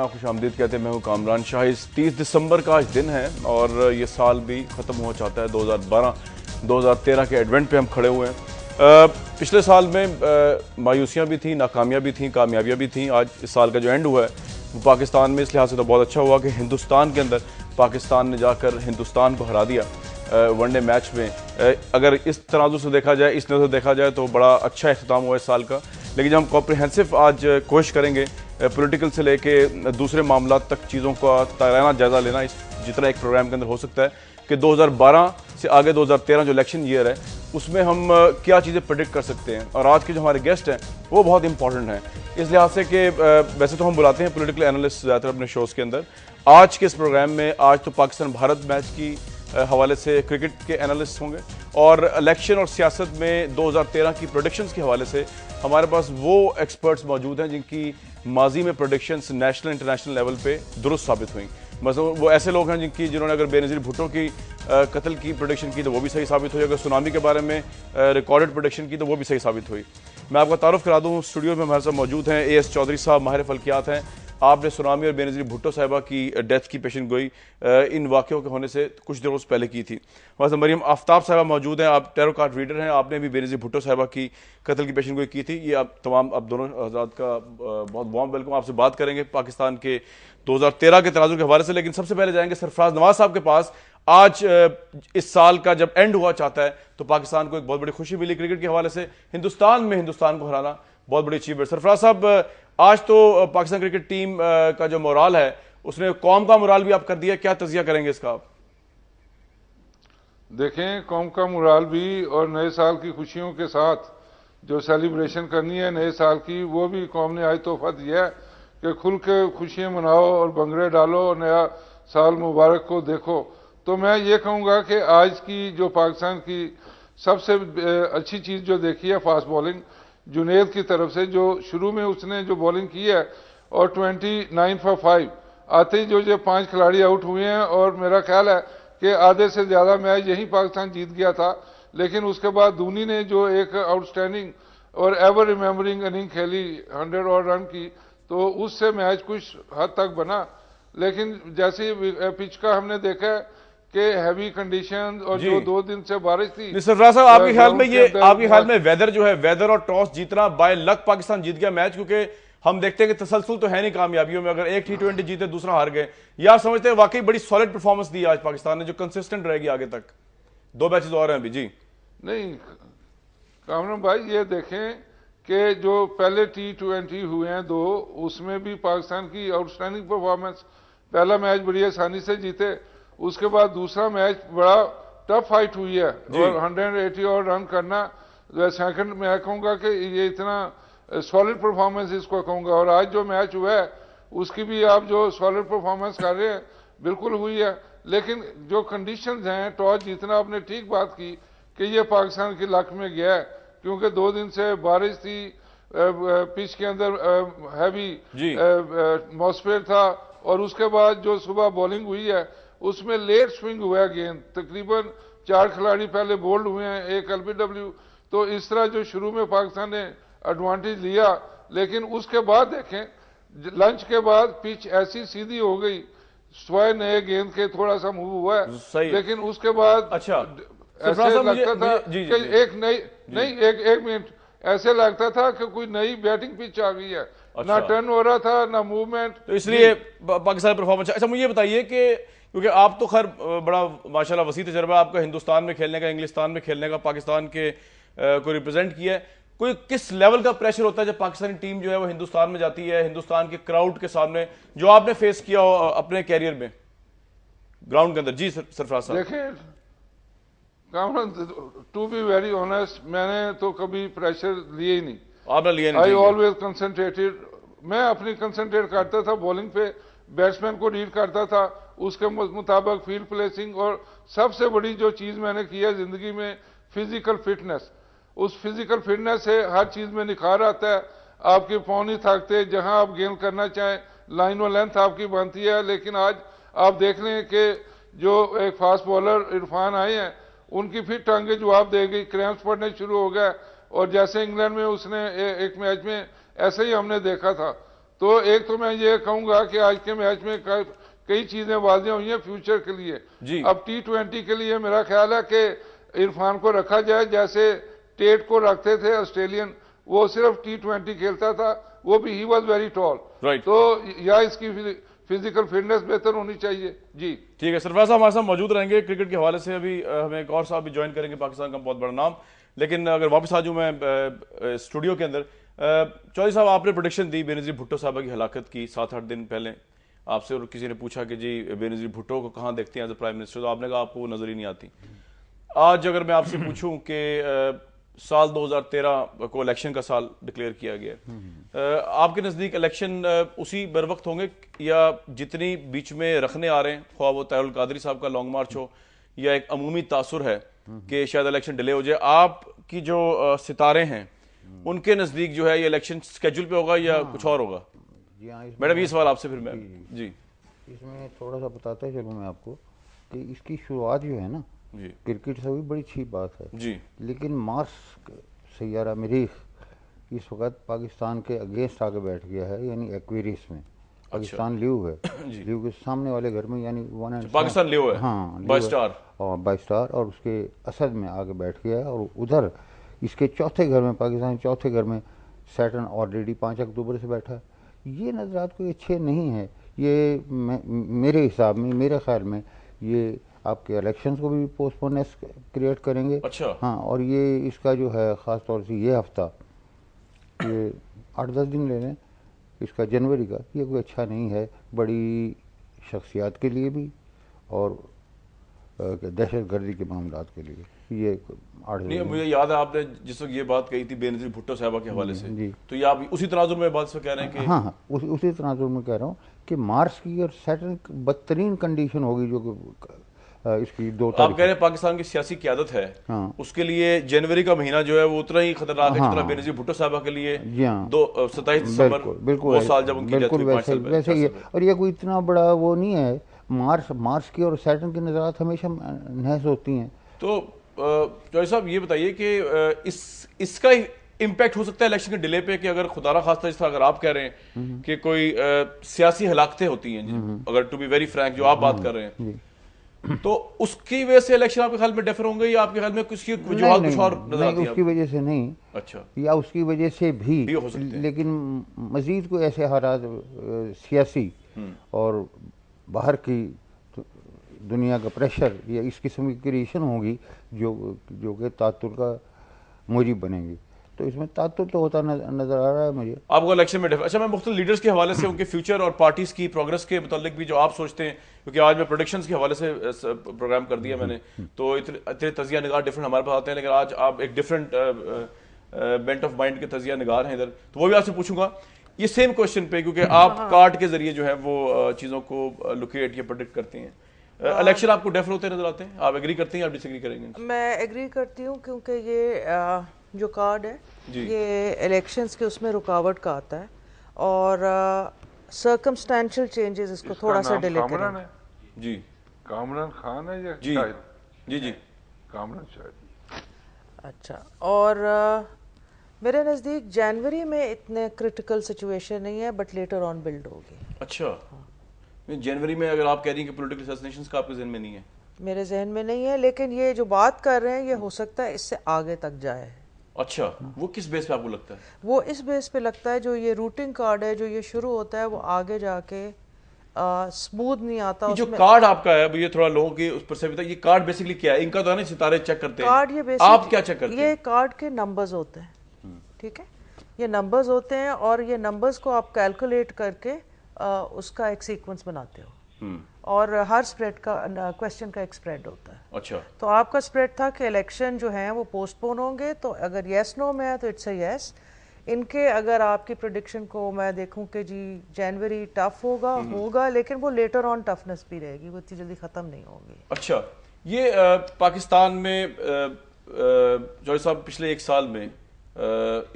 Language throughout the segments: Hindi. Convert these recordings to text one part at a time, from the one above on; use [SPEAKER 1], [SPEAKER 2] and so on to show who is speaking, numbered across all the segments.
[SPEAKER 1] खुशामदीद कहते हैं। मैं हूं कामरान शाह। 30 दिसंबर का आज दिन है और ये साल भी ख़त्म हो जाता है। 2012-2013 के एडवेंट पे हम खड़े हुए हैं। पिछले साल में मायूसियाँ भी थी, नाकामियाँ भी थी, कामयाबियाँ भी थी। आज इस साल का जो एंड हुआ है वो पाकिस्तान में इस लिहाज से तो बहुत अच्छा हुआ कि हिंदुस्तान के अंदर पाकिस्तान ने जाकर हिंदुस्तान को हरा दिया वनडे मैच में। अगर इस तराजू से देखा जाए, इस नज़र से देखा जाए तो बड़ा अच्छा इख्तिताम हुआ इस साल का। लेकिन जब हम कॉम्प्रिहेंसिव आज कोशिश करेंगे पॉलिटिकल से लेके दूसरे मामला तक चीज़ों का ताराना जायज़ा लेना इस जितना एक प्रोग्राम के अंदर हो सकता है कि 2012 से आगे 2013 जो इलेक्शन ईयर है उसमें हम क्या चीज़ें प्रेडिक्ट कर सकते हैं। और आज के जो हमारे गेस्ट हैं वो बहुत इंपॉर्टेंट हैं इस लिहाज से कि वैसे तो हम बुलाते हैं पॉलिटिकल एनालिस्ट ज़्यादातर अपने शोज़ के अंदर। आज के इस प्रोग्राम में आज तो पाकिस्तान भारत मैच की हवाले से क्रिकेट के एनालिस्ट होंगे और इलेक्शन और सियासत में 2013 की प्रोडिक्शंस के हवाले से हमारे पास वो एक्सपर्ट्स मौजूद हैं जिनकी माजी में प्रोडिक्शंस नेशनल इंटरनेशनल लेवल पे दुरुस्त साबित हुई। मतलब वो ऐसे लोग हैं जिन्होंने अगर बेनज़ीर भुट्टो की कत्ल की प्रोडिक्शन की तो वो भी सही साबित हुई। अगर सुनामी के बारे में रिकॉर्डेड प्रोडिक्शन की तो वो भी सही साबित हुई। मैं आपका तारुफ करा दूँ, स्टूडियो में हमारे साथ मौजूद हैं AS चौधरी साहब, माहिर फल्कियात हैं। आपने सुनामी और बेनज़ीर भुट्टो साहिबा की डेथ की पेशन गोई इन वाक़यों के होने से कुछ दिनों से पहले की थी। हमारे साथ मरियम आफ्ताब साहिबा मौजूद हैं। आप टैरो कार्ड रीडर हैं, आपने भी बेनज़ीर भुट्टो साहिबा की कत्ल की पेशन गोई की थी। ये आप दोनों हज़रात का बहुत वार्म वेलकम। आपसे बात करेंगे पाकिस्तान के 2013 के तराजू के हवाले से। लेकिन सबसे पहले जाएंगे सरफराज नवाज साहब के पास। आज इस साल का जब एंड हुआ चाहता है तो पाकिस्तान को एक बहुत बड़ी खुशी मिली क्रिकेट के हवाले से। हिंदुस्तान को हराना बहुत बड़ी अचीवमेंट। सरफराज साहब, आज तो पाकिस्तान क्रिकेट टीम का जो मोराल है उसने कौम का मोराल भी आप कर दिया, क्या तजिया करेंगे इसका आप?
[SPEAKER 2] देखें, कौम का मोराल भी और नए साल की खुशियों के साथ जो सेलिब्रेशन करनी है नए साल की, वो भी कौम ने आज तोहफा दिया है कि खुल के खुशियाँ मनाओ और भंगड़े डालो और नया साल मुबारक को देखो। तो मैं ये कहूँगा कि आज की जो पाकिस्तान की सबसे अच्छी चीज़ जो देखी है फास्ट बॉलिंग जुनेद की तरफ से, जो शुरू में उसने जो बॉलिंग की है और 29 for 5 आते ही जो 5 खिलाड़ी आउट हुए हैं और मेरा ख्याल है कि आधे से ज़्यादा मैच यही पाकिस्तान जीत गया था। लेकिन उसके बाद धोनी ने जो एक आउटस्टैंडिंग और एवर रिमेंबरिंग इनिंग खेली 100 और रन की, तो उससे मैच कुछ हद तक बना। लेकिन जैसे पिच का हमने देखा कि हैवी कंडीशन और जो 2 दिन से बारिश थी।
[SPEAKER 1] सरफराज साहब, आपके ख्याल में वेदर जो है, वेदर और टॉस जीतना बाय लक पाकिस्तान जीत गया मैच? क्योंकि हम देखते हैं कि तसलसल तो है नहीं कामयाबियों में, अगर एक T20 जीते दूसरा हार गए। या आप समझते हैं वाकई बड़ी सॉलिड परफॉर्मेंस दी आज पाकिस्तान ने जो कंसिस्टेंट रहेगी आगे तक? 2 मैचेस और हैं अभी। जी
[SPEAKER 2] नहीं कामरान भाई, ये देखें कि जो पहले T20 हुए हैं 2, उसमें भी पाकिस्तान की आउटस्टैंडिंग परफॉर्मेंस। पहला मैच बड़ी आसानी से जीते, उसके बाद दूसरा मैच बड़ा टफ फाइट हुई है और 180 और रन करना सेकंड मैं कहूँगा कि ये इतना सॉलिड परफॉर्मेंस इसको कहूँगा। और आज जो मैच हुआ है उसकी भी आप जो सॉलिड परफॉर्मेंस कर रहे हैं बिल्कुल हुई है। लेकिन जो कंडीशंस हैं, टॉस जीतना, आपने ठीक बात की कि ये पाकिस्तान की लक में गया है क्योंकि 2 दिन से बारिश थी, पिच के अंदर हैवी एटमॉस्फेयर था और उसके बाद जो सुबह बॉलिंग हुई है उसमें लेट स्विंग हुआ है गेंद। तकरीबन 4 खिलाड़ी पहले बोल्ड हुए हैं, 1 LBW। तो इस तरह जो शुरू में पाकिस्तान ने एडवांटेज लिया, लेकिन उसके बाद देखें लंच के बाद पिच ऐसी सीधी हो गई, स्वयं नए गेंद के थोड़ा सा मूव हुआ है। लेकिन उसके बाद
[SPEAKER 1] अच्छा
[SPEAKER 2] ऐसे लगता था कि एक एक मिनट, ऐसे लगता था कि कोई नई बैटिंग पिच आ गई है। ना टर्न हो रहा था ना मूवमेंट,
[SPEAKER 1] तो इसलिए पाकिस्तान परफॉर्मेंस। अच्छा, मुझे बताइए कि क्योंकि आप तो खैर बड़ा माशाल्लाह वसी तजर्बा आपका हिंदुस्तान में खेलने का, इंग्लिस्तान में खेलने का, पाकिस्तान के को रिप्रेजेंट किया है, कोई किस लेवल का प्रेशर होता है जब पाकिस्तानी टीम जो है वो हिंदुस्तान में जाती है, हिंदुस्तान के क्राउड के सामने, जो आपने फेस किया हो अपने कैरियर में ग्राउंड के अंदर? जी सरफराज साहब।
[SPEAKER 2] देखिए Kamran, to be very honest, मैंने तो कभी प्रेशर लिए ही नहीं।
[SPEAKER 1] आपने लिए नहीं?
[SPEAKER 2] I always concentrated. मैं अपनी कंसंट्रेट करता था बॉलिंग पे, बैट्समैन को रीड करता था, उसके मुताबिक फील्ड प्लेसिंग, और सबसे बड़ी जो चीज़ मैंने की है ज़िंदगी में फिजिकल फिटनेस। उस फिजिकल फिटनेस से हर चीज़ में निखार आता है। आपके पाँव नहीं थकते, जहां आप गेंद करना चाहें लाइन और लेंथ आपकी बनती है। लेकिन आज आप देख लें कि जो एक फास्ट बॉलर इरफान आए हैं, उनकी फिर टांगे जवाब दे गई, क्रैम्प्स पड़ने शुरू हो गए। और जैसे इंग्लैंड में उसने एक मैच में ऐसे ही हमने देखा था। तो एक तो मैं ये कहूंगा कि आज के मैच में कई चीजें वाज़ेह हुई हैं फ्यूचर के लिए। अब T20 के लिए मेरा ख्याल है कि इरफान को रखा जाए, जैसे टेट को रखते थे ऑस्ट्रेलियन, वो सिर्फ T20 खेलता था, वो भी ही वॉज वेरी टॉल, तो या इसकी फिजिकल फिटनेस बेहतर होनी चाहिए। जी
[SPEAKER 1] ठीक है, सरफराज साहब हमारे साथ मौजूद रहेंगे क्रिकेट के हवाले से। अभी हमें एक और साहब भी ज्वाइन करेंगे, पाकिस्तान का बहुत बड़ा नाम। लेकिन अगर वापस आ जाऊँ मैं स्टूडियो के अंदर, चौधरी साहब आपने प्रोडिक्शन दी बेनज़ीर भुट्टो साहबा की हलाकत की 7-8 दिन पहले आपसे, और किसी ने पूछा कि जी बेनज़ीर भुट्टो को कहाँ देखते हैं एज ए प्राइम मिनिस्टर, तो आपने कहा आपको नजर ही नहीं आती। आज अगर मैं आपसे पूछूं कि साल 2013 को इलेक्शन का साल डिक्लेयर किया गया, आपके नज़दीक इलेक्शन उसी बर वक्त होंगे, या जितनी बीच में रखने आ रहे हैं, ख्वाह वो तारुल कादरी साहब का लॉन्ग मार्च हो या एक अमूमी तासुर है कि शायद इलेक्शन डिले हो जाए, आपकी जो सितारे हैं उनके नज़दीक जो है ये इलेक्शन स्केड्यूल पे होगा या कुछ और होगा? मैडम ये सवाल आपसे फिर मैं जी
[SPEAKER 3] इसमें थोड़ा सा बताता चलूँ मैं आपको कि इसकी शुरुआत जो है ना जी क्रिकेट से भी बड़ी अच्छी बात है जी, लेकिन मार्स सैयारा मरीख इस वक्त पाकिस्तान के अगेंस्ट आके बैठ गया है, यानी एक्वेरियस में। पाकिस्तान ल्यू है, ल्यू के सामने वाले घर में, यानी
[SPEAKER 1] पाकिस्तान ल्यू है,
[SPEAKER 3] हाँ
[SPEAKER 1] बाय स्टार
[SPEAKER 3] और उसके असद में आके बैठ गया है। और उधर इसके चौथे घर में, पाकिस्तान चौथे घर में सैटर्न ऑलरेडी 5 अक्टूबर से बैठा है। ये नजरात कोई अच्छे नहीं है। ये मेरे हिसाब में, मेरे ख्याल में ये आपके इलेक्शंस को भी पोस्टपोननेस क्रिएट करेंगे।
[SPEAKER 1] अच्छा।
[SPEAKER 3] हाँ, और ये इसका जो है ख़ास तौर से ये हफ्ता, ये 8-10 दिन ले लें इसका जनवरी का, ये कोई अच्छा नहीं है बड़ी शख्सियात के लिए भी और दहशत गर्दी के मामलात के लिए। ये 8
[SPEAKER 1] नहीं, मुझे याद है आपने जिस वक्त ये बात कही थी बेनज़ीर भुट्टो साहबा के हवाले से जी, तो ये आप उसी तनाजुर में बात से कह रहे हैं कि
[SPEAKER 3] हाँ उसी तनाजुर में कह रहा हूँ कि मार्च की और सैटर्न बदतरीन कंडीशन होगी जो इसकी 2 तारीख।
[SPEAKER 1] आप कह रहे हैं पाकिस्तान की सियासी क़यादत है, हाँ, उसके लिए जनवरी का महीना जो है वो उतना ही खतरनाक है जितना बेनज़ीर भुट्टो साहबा के लिए 27 दिसंबर
[SPEAKER 3] बिल्कुल
[SPEAKER 1] वो साल जब उनकी डेथ हुई,
[SPEAKER 3] वैसे ही है। और ये कोई इतना बड़ा वो नहीं है। मार्च की और सैटर्न की नज़रात हमेशा नहस होती हैं।
[SPEAKER 1] तो चौधरी साहब ये बताइए कि इसका इम्पैक्ट हो सकता है इलेक्शन के डिले पे, कि अगर खुदा ना खास्ता जिस तरह अगर आप कह रहे हैं कि कोई सियासी हलाकतें होती हैं, अगर टू बी वेरी फ्रैंक जो आप बात कर रहे हैं, तो उसकी वजह से इलेक्शन आपके ख्याल में डिफर होंगे, या आपके ख्याल में कुछ वजूहात कुछ और नजर आती है?
[SPEAKER 3] उसकी वजह से नहीं,
[SPEAKER 1] अच्छा,
[SPEAKER 3] या उसकी वजह से भी
[SPEAKER 1] हो सकते हैं,
[SPEAKER 3] लेकिन मजीद कोई ऐसे हालात सियासी और बाहर की दुनिया का प्रेशर या इस किस्म की क्रिएशन होगी जो कि तातुर का मूजिब बनेगी। तो इसमें तातुर तो होता नजर आ रहा है मुझे।
[SPEAKER 1] आपको इलेक्शन में अच्छा, मैं मुख्तलिफ लीडर्स के हवाले से उनके फ्यूचर और पार्टीज की प्रोग्रेस के मुतालिक भी जो आप सोचते हैं, क्योंकि आज मैं प्रोडिक्शंस के हवाले से प्रोग्राम कर दिया मैंने, तो इतने तजिया निगार डिफरेंट हमारे पास आते हैं, लेकिन आज आप एक डिफरेंट बेंट ऑफ माइंड के तजिया निगार हैं इधर, तो वो भी आपसे पूछूंगा ये सेम क्वेश्चन पे, क्योंकि आप कार्ड के जरिए जो है वो चीज़ों को लोकेट या प्रोडिक्ट करते हैं। इलेक्शन आपको डेफर होते नजर आते हैं, आप एग्री करते हैं या डिसएग्री करेंगे?
[SPEAKER 4] मैं एग्री करती हूँ, क्योंकि ये जो कार्ड है ये इलेक्शंस के उसमें रुकावट का आता है, और सर्कमस्टेंशियल चेंजेस इसको थोड़ा सा डिले करें।
[SPEAKER 2] जी, कामरान खान है या
[SPEAKER 1] जी जी जी
[SPEAKER 2] कामरान शायद।
[SPEAKER 4] अच्छा, और मेरे नज़दीक जनवरी में इतने क्रिटिकल सिचुएशन नहीं है, बट लेटर ऑन बिल्ड होगी।
[SPEAKER 1] अच्छा, जनवरी में अगर आप कह रही हैं कि पॉलिटिकल असैसिनेशंस का आपके जहन में नहीं है?
[SPEAKER 4] मेरे जहन में नहीं है, लेकिन ये जो बात कर रहे हैं ये हो सकता है इससे आगे तक जाए।
[SPEAKER 1] अच्छा, वो किस बेस पे आपको लगता है?
[SPEAKER 4] वो इस बेस पे लगता है जो ये रूटिंग कार्ड है, जो ये शुरू होता है वो आगे जाके स्मूथ नहीं आता।
[SPEAKER 1] जो कार्ड आपका है ये थोड़ा लोगों की उस पर से ये कार्ड बेसिकली क्या है? इनका तो है ना सितारे चेक करते हैं,
[SPEAKER 4] कार्ड ये
[SPEAKER 1] आप क्या चेक करते हैं?
[SPEAKER 4] ये कार्ड के नंबर्स होते हैं, ठीक है, ये नंबर्स होते हैं, और ये नंबर्स को आप कैलकुलेट करके उसका एक सीक्वेंस बनाते हो, और हर स्प्रेड का क्वेश्चन का एक स्प्रेड होता है।
[SPEAKER 1] अच्छा,
[SPEAKER 4] तो आपका स्प्रेड था कि इलेक्शन जो है वो पोस्टपोन होंगे, तो अगर येस नो में है तो इट्स अ येस। इनके अगर आपकी प्रेडिक्शन को मैं देखूं कि जी जनवरी टफ होगा, लेकिन वो लेटर ऑन टफनेस भी रहेगी, वो इतनी जल्दी ख़त्म नहीं होगी।
[SPEAKER 1] अच्छा, ये पाकिस्तान में जौहरी साहब पिछले 1 साल में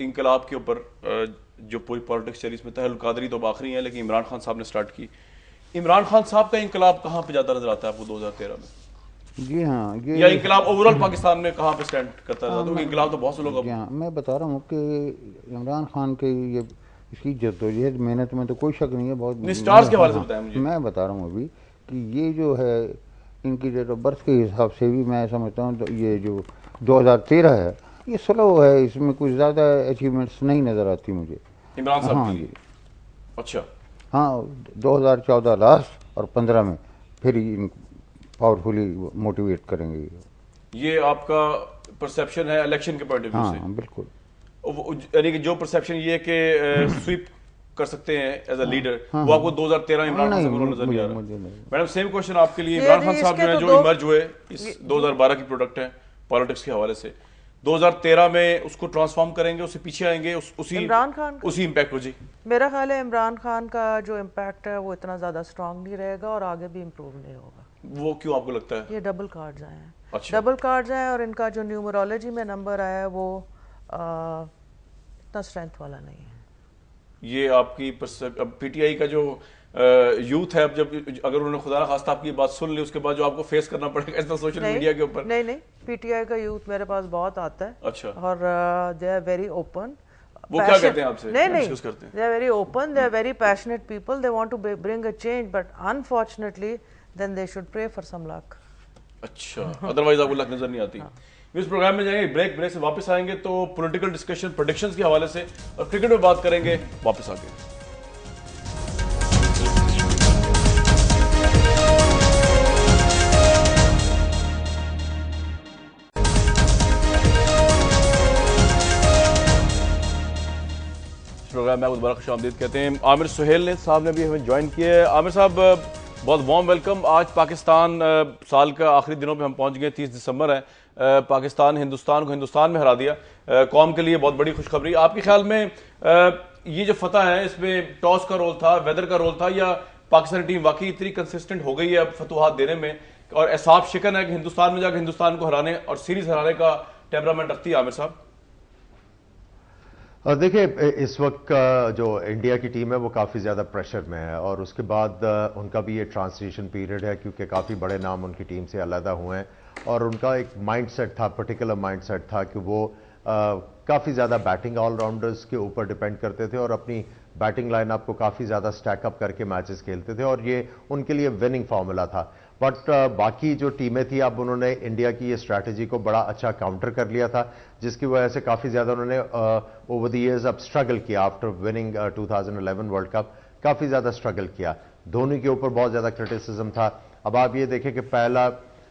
[SPEAKER 1] इंकलाब के ऊपर जो पूरी पॉलिटिक्स चली, इसमें तारुल कादरी तो आखिरी है, लेकिन इमरान खान साहब ने स्टार्ट की। इमरान खान साहब का इंकलाब कहाँ पे ज़्यादा नजर आता है आपको 2013 में?
[SPEAKER 3] जी हाँ, ये
[SPEAKER 1] या इंकलाब ओवरऑल पाकिस्तान में कहाँ पे स्टैंड करता है? तो इंकलाब तो बहुत से लोग,
[SPEAKER 3] हाँ, मैं बता रहा हूँ कि इमरान खान के ये इसकी जद्दोजहद मेहनत में तो कोई शक नहीं है। बहुत
[SPEAKER 1] स्टार्स के हवाले से बताएं मुझे।
[SPEAKER 3] मैं बता रहा हूँ अभी कि ये जो है इनकी डेट ऑफ बर्थ के हिसाब से भी मैं समझता हूँ तो ये जो 2013 है ये स्लो है, इसमें कुछ ज़्यादा अचीवमेंट्स नहीं नज़र आती मुझे।
[SPEAKER 1] इमरान साहब
[SPEAKER 3] हाँ
[SPEAKER 1] की।
[SPEAKER 3] जी,
[SPEAKER 1] अच्छा,
[SPEAKER 3] हाँ 2014 लास्ट और 15 में फिर इन पावरफुली मोटिवेट करेंगे।
[SPEAKER 1] ये आपका परसेप्शन है इलेक्शन के पॉइंट ऑफ व्यू से?
[SPEAKER 3] हाँ बिल्कुल।
[SPEAKER 1] यानी कि जो परसेप्शन ये है कि स्वीप कर सकते हैं एज अ लीडर, वो आपको 2013 में इमरान खान से नजर नहीं आ रहा। मैडम सेम क्वेश्चन आपके लिए। इमरान खान साहब जो है जो इमर्ज हुए इस 2012 की प्रोडक्ट है पॉलिटिक्स के हवाले से, 2013 में उसको ट्रांसफॉर्म करेंगे, उससे पीछे आएंगे, उसी
[SPEAKER 4] इमरान खान
[SPEAKER 1] उसी इम्पैक्ट को? जी
[SPEAKER 4] मेरा ख्याल है इमरान खान का जो इम्पैक्ट है वो इतना ज़्यादा स्ट्रांग नहीं रहेगा और आगे भी इम्प्रूव नहीं होगा।
[SPEAKER 1] वो क्यों आपको लगता है?
[SPEAKER 4] ये डबल कार्ड्स आए हैं।
[SPEAKER 1] अच्छा।
[SPEAKER 4] डबल कार्ड्स आए और इनका जो न्यूमरोलॉजी में नंबर आया है वो इतना स्ट्रेंथ वाला नहीं है।
[SPEAKER 1] ये आपकी पीटीआई का जो यूथ है, अब जब अगर उन्होंने खुदा ना खास्ता आपकी बात सुन ली उसके बाद जो आपको फेस करना पड़ेगा इतना सोशल मीडिया के ऊपर।
[SPEAKER 4] नहीं, पीटीआई का यूथ मेरे पास बहुत आता है।
[SPEAKER 1] अच्छा।
[SPEAKER 4] और दे आर वेरी ओपन।
[SPEAKER 1] वो क्या कहते हैं आपसे?
[SPEAKER 4] नहीं, they are very open, they are very passionate people, they want to bring a change, but unfortunately then they should pray for some luck.
[SPEAKER 1] अच्छा, अदरवाइज आपको लक नजर नहीं आती। इस प्रोग्राम में जाएंगे ब्रेक से वापस आएंगे तो पॉलिटिकल डिस्कशन प्रेडिक्शंस के हवाले से और क्रिकेट में बात करेंगे वापस आके। प्रोग्राम में दोबारा खुशामदीद कहते हैं। आमिर सुहेल साहब ने भी हमें ज्वाइन किया है। आमिर साहब बहुत वार्म वेलकम। आज पाकिस्तान साल का आखिरी दिनों पे हम पहुंच गए, 30 दिसंबर है। पाकिस्तान हिंदुस्तान को हिंदुस्तान में हरा दिया, कौम के लिए बहुत बड़ी खुशखबरी। आपके ख्याल में ये जो फतह है इसमें टॉस का रोल था, वेदर का रोल था, या पाकिस्तानी टीम वाकई इतनी कंसिस्टेंट हो गई है अब फतुहात देने में और एहसाब शिकन है कि हिंदुस्तान में जाकर हिंदुस्तान को हराने और सीरीज हराने का टेम्परामेंट रखती है? आमिर साहब
[SPEAKER 5] देखिए, इस वक्त जो इंडिया की टीम है वो काफ़ी ज़्यादा प्रेशर में है और उसके बाद उनका भी ये ट्रांसलेशन पीरियड है क्योंकि काफ़ी बड़े नाम उनकी टीम से अलहदा हुए हैं और उनका एक माइंडसेट था, पर्टिकुलर माइंडसेट था कि वो काफ़ी ज़्यादा बैटिंग ऑलराउंडर्स के ऊपर डिपेंड करते थे और अपनी बैटिंग लाइनअप को काफ़ी ज़्यादा स्टैकअप करके मैचेस खेलते थे और ये उनके लिए विनिंग फार्मूला था। बट बाकी जो टीमें थी, अब उन्होंने इंडिया की ये स्ट्रैटेजी को बड़ा अच्छा काउंटर कर लिया था जिसकी वजह से काफ़ी ज़्यादा उन्होंने ओवर द इयर्स अब स्ट्रगल किया। आफ्टर विनिंग 2011 वर्ल्ड कप काफ़ी ज़्यादा स्ट्रगल किया। धोनी के ऊपर बहुत ज़्यादा क्रिटिसिज्म था। अब आप ये देखें कि पहला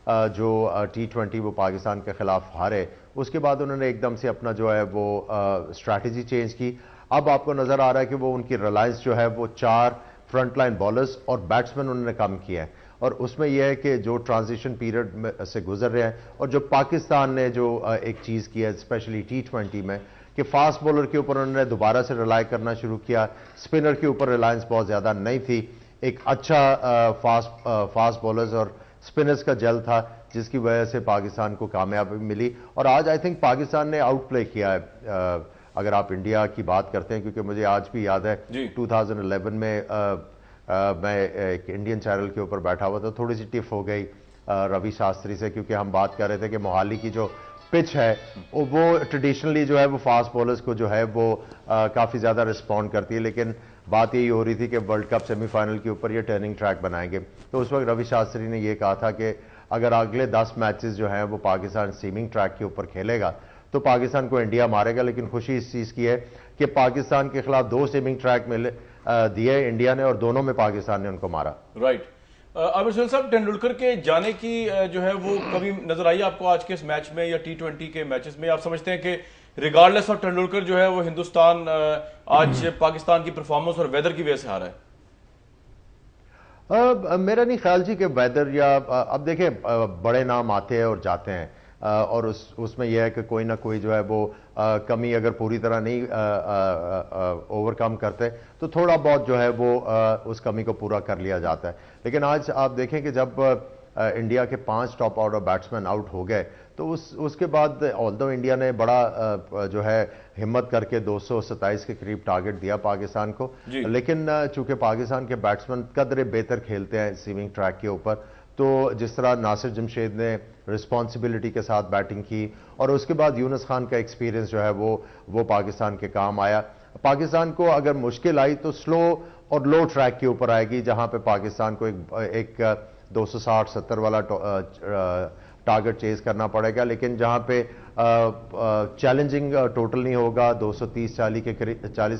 [SPEAKER 5] जो T20 वो पाकिस्तान के खिलाफ हारे, उसके बाद उन्होंने एकदम से अपना जो है वो स्ट्रैटेजी चेंज की। अब आपको नज़र आ रहा है कि वो उनकी रिलायंस जो है वो 4 फ्रंटलाइन बॉलर्स और बैट्समैन उन्होंने कम किया है और उसमें यह है कि जो ट्रांजिशन पीरियड से गुजर रहे हैं और जो पाकिस्तान ने जो एक चीज़ की है स्पेशली T20 में कि फास्ट बॉलर के ऊपर उन्होंने दोबारा से रिलाई करना शुरू किया। स्पिनर के ऊपर रिलायंस बहुत ज़्यादा नहीं थी, एक अच्छा फास्ट बॉलर्स और स्पिनर्स का जल था जिसकी वजह से पाकिस्तान को कामयाबी मिली और आज आई थिंक पाकिस्तान ने आउट प्ले किया है। अगर आप इंडिया की बात करते हैं, क्योंकि मुझे आज भी याद है 2011 में मैं एक इंडियन चैनल के ऊपर बैठा हुआ था, थोड़ी सी टिफ हो गई रवि शास्त्री से क्योंकि हम बात कर रहे थे कि मोहाली की जो पिच है वो ट्रेडिशनली जो है वो फास्ट बॉलर्स को जो है वो काफ़ी ज़्यादा रिस्पॉन्ड करती है, लेकिन बात यही हो रही थी कि वर्ल्ड कप सेमीफाइनल के ऊपर ये टर्निंग ट्रैक बनाएंगे। तो उस वक्त रवि शास्त्री ने ये कहा था कि अगर अगले 10 मैचेस जो हैं वो पाकिस्तान सीमिंग ट्रैक के ऊपर खेलेगा तो पाकिस्तान को इंडिया मारेगा। लेकिन खुशी इस चीज़ की है कि पाकिस्तान के खिलाफ 2 सीमिंग ट्रैक मिले दिए इंडिया ने और दोनों में पाकिस्तान ने उनको मारा।
[SPEAKER 1] राइट। आमिर सुहेल साहब, तेंदुलकर के जाने की जो है वो कभी नजर आई आपको आज के इस मैच में या T20 के मैचेस में? आप समझते हैं कि रिगार्डलेस ऑफ तेंदुलकर जो है वो हिंदुस्तान आज पाकिस्तान की परफॉर्मेंस और वेदर की वजह से हारा है?
[SPEAKER 5] मेरा नहीं ख्याल जी कि वेदर या अब देखें बड़े नाम आते हैं और जाते हैं और उसमें यह है कि कोई ना कोई जो है वो कमी अगर पूरी तरह नहीं ओवरकम करते तो थोड़ा बहुत जो है वो उस कमी को पूरा कर लिया जाता है। लेकिन आज आप देखें कि जब इंडिया के 5 टॉप ऑर्डर बैट्समैन आउट हो गए तो उसके बाद ऑल्दो इंडिया ने बड़ा जो है हिम्मत करके 227 के करीब टारगेट दिया पाकिस्तान को, लेकिन चूंकि पाकिस्तान के बैट्समैन कदरे बेहतर खेलते हैं सीमिंग ट्रैक के ऊपर, तो जिस तरह नासिर जमशेद ने रिस्पॉन्सिबिलिटी के साथ बैटिंग की और उसके बाद यूनुस खान का एक्सपीरियंस जो है वो पाकिस्तान के काम आया। पाकिस्तान को अगर मुश्किल आई तो स्लो और लो ट्रैक के ऊपर आएगी, जहां पे पाकिस्तान को एक 260-70 वाला टारगेट चेज करना पड़ेगा, लेकिन जहां पे चैलेंजिंग टोटल नहीं होगा 230-40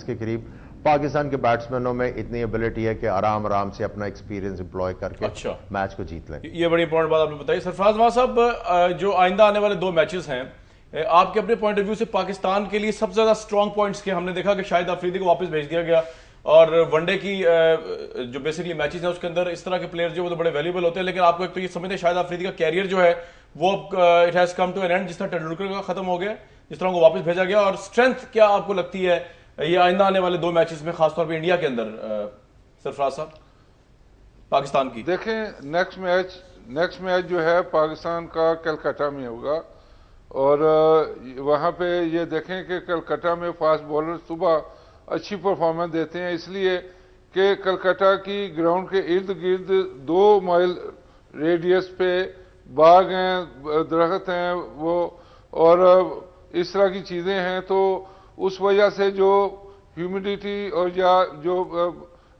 [SPEAKER 5] के करीब पाकिस्तान के बैट्समैनों में इतनी एबिलिटी है कि आराम आराम से अपना एक्सपीरियंस एम्प्लॉय करके मैच को जीत लें।
[SPEAKER 1] ये बड़ी इंपॉर्टेंट बात आपने बताई। सरफराज वहां साहब, जो आइंदा आने वाले 2 मैचेस हैं, आपके अपने पॉइंट ऑफ व्यू से पाकिस्तान के लिए सबसे ज्यादा स्ट्रॉन्ग पॉइंट्स के, हमने देखा कि शाहिद अफरीदी को वापस भेज दिया गया और वनडे की जो बेसिकली मैचेस हैं उसके अंदर इस तरह के प्लेयर्स जो वो तो बड़े वैल्यूएबल होते हैं, लेकिन आपको एक तो ये समझते हैं शाहिद अफरीदी का कैरियर जो है वो it has come to an end, जिस तरह तेंदुलकर का खत्म हो गया, जिस तरह को वापस भेजा गया, और स्ट्रेंथ क्या आपको लगती है ये आइंदा आने वाले 2 मैचेस में, खासतौर पे इंडिया के अंदर, सरफराज साहब, पाकिस्तान की?
[SPEAKER 2] देखें, नेक्स्ट मैच जो है पाकिस्तान का कलकत्ता में होगा, और वहाँ पे ये देखें कि कलकत्ता में फास्ट बॉलर सुबह अच्छी परफॉर्मेंस देते हैं, इसलिए कि कलकत्ता की ग्राउंड के इर्द गिर्द 2 माइल रेडियस पे बाग हैं, दरख्त हैं वो, और इस तरह की चीज़ें हैं, तो उस वजह से जो ह्यूमिडिटी और या जो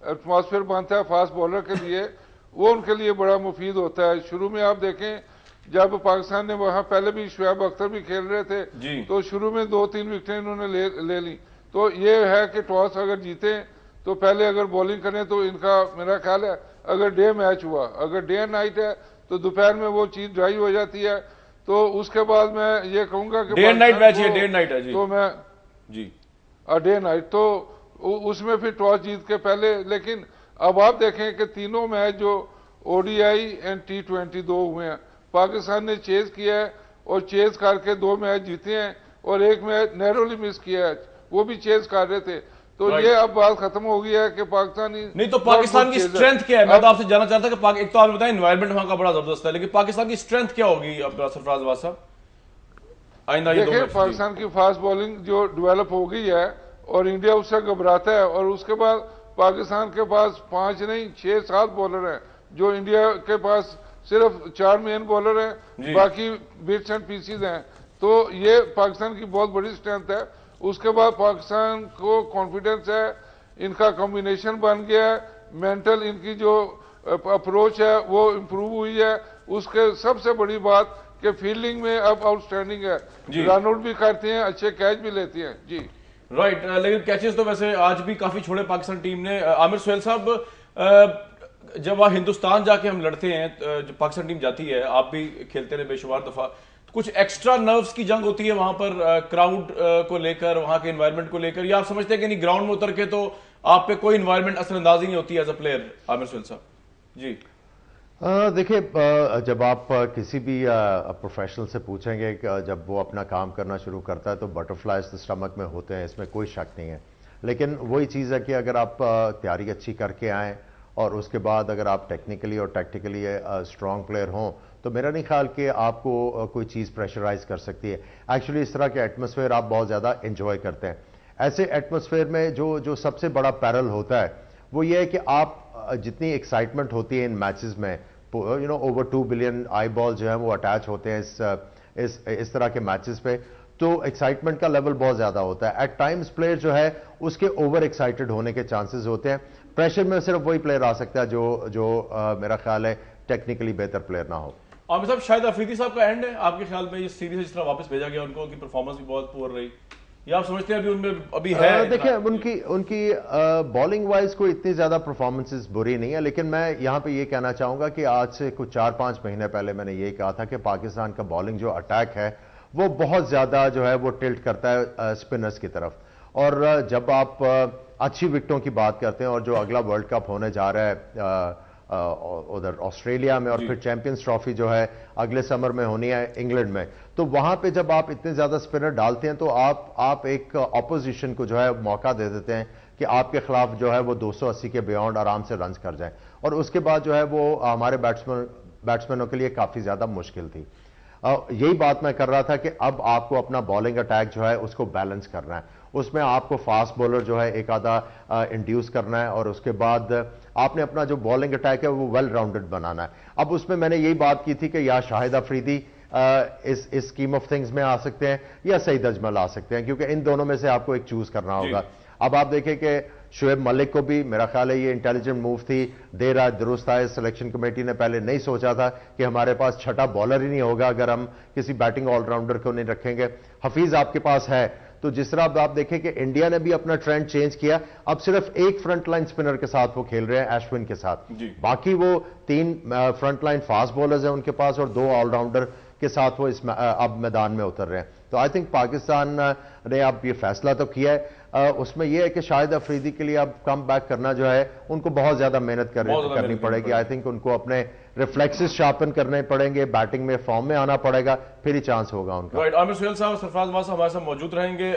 [SPEAKER 2] एटमॉस्फेयर बनता है फास्ट बॉलर के लिए, वो उनके लिए बड़ा मुफीद होता है। शुरू में आप देखें जब पाकिस्तान ने वहाँ, पहले भी शुएब अख्तर भी खेल रहे थे, तो शुरू में 2-3 विकेटें इन्होंने ले ली। तो ये है कि टॉस अगर जीते तो पहले अगर बॉलिंग करें तो इनका, मेरा ख्याल है अगर डे मैच हुआ, अगर डे एंड नाइट है तो दोपहर में वो चीज ड्राई हो जाती है, तो उसके बाद मैं ये कहूंगा कि
[SPEAKER 1] डे एंड नाइट मैच है, डे एंड नाइट है जी,
[SPEAKER 2] तो मैं
[SPEAKER 1] जी
[SPEAKER 2] डे नाइट, तो उसमें फिर टॉस जीत के पहले, लेकिन अब आप देखें कि तीनों मैच जो ओडीआई एंड T20 2 हुए हैं, पाकिस्तान ने चेज किया है और चेज करके 2 मैच जीते हैं, और एक मैच नैरोली मिस किया है, वो भी चेज कर रहे थे। तो ये अब बात खत्म हो गई है कि पाकिस्तानी
[SPEAKER 1] नहीं, तो पाकिस्तान की स्ट्रेंथ क्या है? मैं तो आपसे जानना चाहता कि एक तो आपने बताया एनवायरनमेंट वहां का बड़ा जबरदस्त है, लेकिन पाकिस्तान की स्ट्रेंथ क्या होगी अपना, सरफराज वाज साहब? आइंदा ये
[SPEAKER 2] देखिए, पाकिस्तान की फास्ट बॉलिंग जो डेवलप हो गई है और इंडिया उससे घबराता है, और उसके बाद पाकिस्तान के पास 5 नहीं 6-7 बॉलर हैं, जो इंडिया के पास सिर्फ 4 मेन बॉलर हैं, बाकी बिट्स एंड पीसीज हैं। तो ये पाकिस्तान की बहुत बड़ी स्ट्रेंथ है। उसके बाद पाकिस्तान को कॉन्फिडेंस है, इनका कॉम्बिनेशन बन गया है, मेंटल इनकी जो अप्रोच है वो इम्प्रूव हुई है। उसके सबसे बड़ी बात कि फील्डिंग में अब आउटस्टैंडिंग है, रन आउट भी करते हैं, अच्छे कैच भी लेती हैं जी।
[SPEAKER 1] राइट, लेकिन कैचेस तो वैसे आज भी काफी छोड़े पाकिस्तान टीम ने। आमिर सुहेल साहब, जब वहां हिंदुस्तान जाके हम लड़ते हैं, जब पाकिस्तान टीम जाती है, आप भी खेलते रहे बेशुमार दफा, कुछ एक्स्ट्रा नर्व्स की जंग होती है वहां पर, क्राउड को लेकर, वहां के एनवायरनमेंट को लेकर, या आप समझते हैं कि नहीं ग्राउंड में उतर के तो आप पे कोई एनवायरनमेंट असरअंदाज नहीं होती as a player? Aamir Sohail साहब जी।
[SPEAKER 5] देखिए, जब आप किसी भी प्रोफेशनल से पूछेंगे कि जब वो अपना काम करना शुरू करता है तो बटरफ्लाइज तो स्टमक में होते हैं, इसमें कोई शक नहीं है। लेकिन वही चीज़ है कि अगर आप तैयारी अच्छी करके आएँ और उसके बाद अगर आप टेक्निकली और टैक्टिकली स्ट्रॉन्ग प्लेयर हों, तो मेरा नहीं ख्याल कि आपको कोई चीज़ प्रेशराइज कर सकती है। एक्चुअली इस तरह के एटमॉस्फेयर आप बहुत ज़्यादा एंजॉय करते हैं। ऐसे एटमॉस्फेयर में जो सबसे बड़ा पैरल होता है वो ये है कि आप जितनी एक्साइटमेंट होती है इन मैचेस में, ओवर 2 बिलियन आई बॉल जो है वो अटैच होते हैं इस तरह के मैचेस पे, तो एक्साइटमेंट का लेवल बहुत ज्यादा होता है। एट टाइम्स प्लेयर जो है उसके ओवर एक्साइटेड होने के चांसेस होते हैं। प्रेशर में सिर्फ वही प्लेयर आ सकता है जो मेरा ख्याल है टेक्निकली बेहतर प्लेयर ना हो।
[SPEAKER 1] आमिर साहब, शायद अफरीदी साहब का एंड है आपके ख्याल में, ये सीरीज जिस तरह वापस भेजा गया उनको, उनकी परफॉर्मेंस भी बहुत पुअर रही, या आप समझते हैं अभी उनमें अभी है?
[SPEAKER 5] देखिए, उनकी बॉलिंग वाइज कोई इतनी ज्यादा परफॉर्मेंसेस बुरी नहीं है, लेकिन मैं यहां पे ये कहना चाहूंगा कि आज से कुछ 4-5 महीने पहले मैंने ये कहा था कि पाकिस्तान का बॉलिंग जो अटैक है वो बहुत ज्यादा जो है वो टिल्ट करता है स्पिनर्स की तरफ। और जब आप अच्छी विकेटों की बात करते हैं और जो अगला वर्ल्ड कप होने जा रहा है उधर ऑस्ट्रेलिया में, और फिर चैंपियंस ट्रॉफी जो है अगले समर में होनी है इंग्लैंड में, तो वहां पे जब आप इतने ज्यादा स्पिनर डालते हैं तो आप एक ऑपोजिशन को जो है मौका दे देते हैं कि आपके खिलाफ जो है वो 280 के बियॉन्ड आराम से रन कर जाए, और उसके बाद जो है वो हमारे बैट्समैनों के लिए काफी ज्यादा मुश्किल थी। यही बात मैं कर रहा था कि अब आपको अपना बॉलिंग अटैक जो है उसको बैलेंस करना है, उसमें आपको फास्ट बॉलर जो है एक आधा इंड्यूस करना है, और उसके बाद आपने अपना जो बॉलिंग अटैक है वो वेल राउंडेड बनाना है। अब उसमें मैंने यही बात की थी कि या शाहिद अफरीदी इस स्कीम ऑफ थिंग्स में आ सकते हैं या सईद अजमल आ सकते हैं, क्योंकि इन दोनों में से आपको एक चूज करना होगा। अब आप देखें कि शुएब मलिक को भी मेरा ख्याल है ये इंटेलिजेंट मूव थी, देर आज दुरुस्त आए। सिलेक्शन कमेटी ने पहले नहीं सोचा था कि हमारे पास छठा बॉलर ही नहीं होगा अगर हम किसी बैटिंग ऑलराउंडर को नहीं रखेंगे। हफीज आपके पास है, तो जिस तरह अब आप देखें कि इंडिया ने भी अपना ट्रेंड चेंज किया, अब सिर्फ एक फ्रंट लाइन स्पिनर के साथ वो खेल रहे हैं अश्विन के साथ, बाकी वो 3 फ्रंट लाइन फास्ट बॉलर्स हैं उनके पास और 2 ऑलराउंडर के साथ वो अब मैदान में उतर रहे हैं। तो आई थिंक पाकिस्तान ने अब ये फैसला तो किया है, उसमें यह है कि शाहिद अफरीदी के लिए अब कम बैक करना जो है उनको बहुत ज्यादा मेहनत करनी पड़ेगी। आई थिंक उनको अपने रिफ्लेक्सेस शार्पन करने पड़ेंगे, बैटिंग में फॉर्म में आना पड़ेगा, फिर ही चांस होगा उनका।
[SPEAKER 1] राइट, आमिर सुहेल साहब, सरफराज नवाज साहब हमारे साथ मौजूद रहेंगे।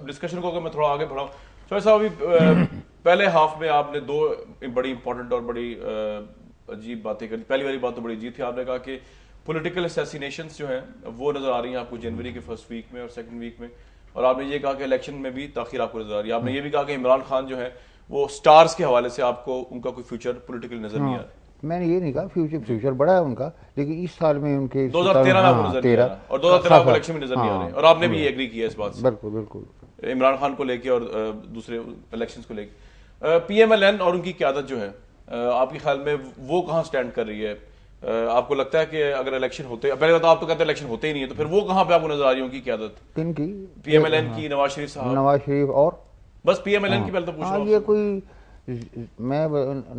[SPEAKER 1] डिस्कशन को अगर मैं थोड़ा आगे बढ़ाऊं, सुहेल साहब अभी पहले हाफ में आपने 2 बड़ी इंपॉर्टेंट और बड़ी अजीब बातें करी। पहली वाली बात तो बड़ी अजीब थी, आपने कहा कि पॉलिटिकल असैसिनेशंस जो हैं वो नजर आ रही हैं आपको जनवरी के फर्स्ट वीक में और सेकंड वीक में, और आपने ये कहा कि इलेक्शन में भी ताखीर आपको नजर आ रही है। आपने ये भी कहा कि इमरान खान जो है वो स्टार्स के हवाले से आपको उनका कोई फ्यूचर पॉलिटिकल नजर नहीं आ रहा।
[SPEAKER 3] मैंने ये नहीं कहा फ्यूचर बड़ा है उनका, लेकिन इस साल में उनके
[SPEAKER 1] 2013 में आपको नजर नहीं आ रहा और 2013 में इलेक्शन में नजर नहीं आ रहे, और आपने भी एग्री किया इस बात से।
[SPEAKER 3] बिल्कुल बिल्कुल,
[SPEAKER 1] इमरान खान को लेके और दूसरे इलेक्शंस को लेके। पीएमएलएन और उनकी क़यादत जो है आपके ख्याल में वो कहाँ स्टैंड कर रही है? आपको लगता है कि अगर इलेक्शन होते, पहले तो आप तो कहते हैं इलेक्शन होते ही नहीं है, तो फिर वो कहाँ पे आपको नजर आ रही है उनकी क़यादत?
[SPEAKER 3] किनकी?
[SPEAKER 1] पीएमएलएन की, नवाज शरीफ साहब।
[SPEAKER 3] नवाज शरीफ और
[SPEAKER 1] बस पीएमएलएन की पहले तो पूछ रहा हूं।
[SPEAKER 3] ये कोई, मैं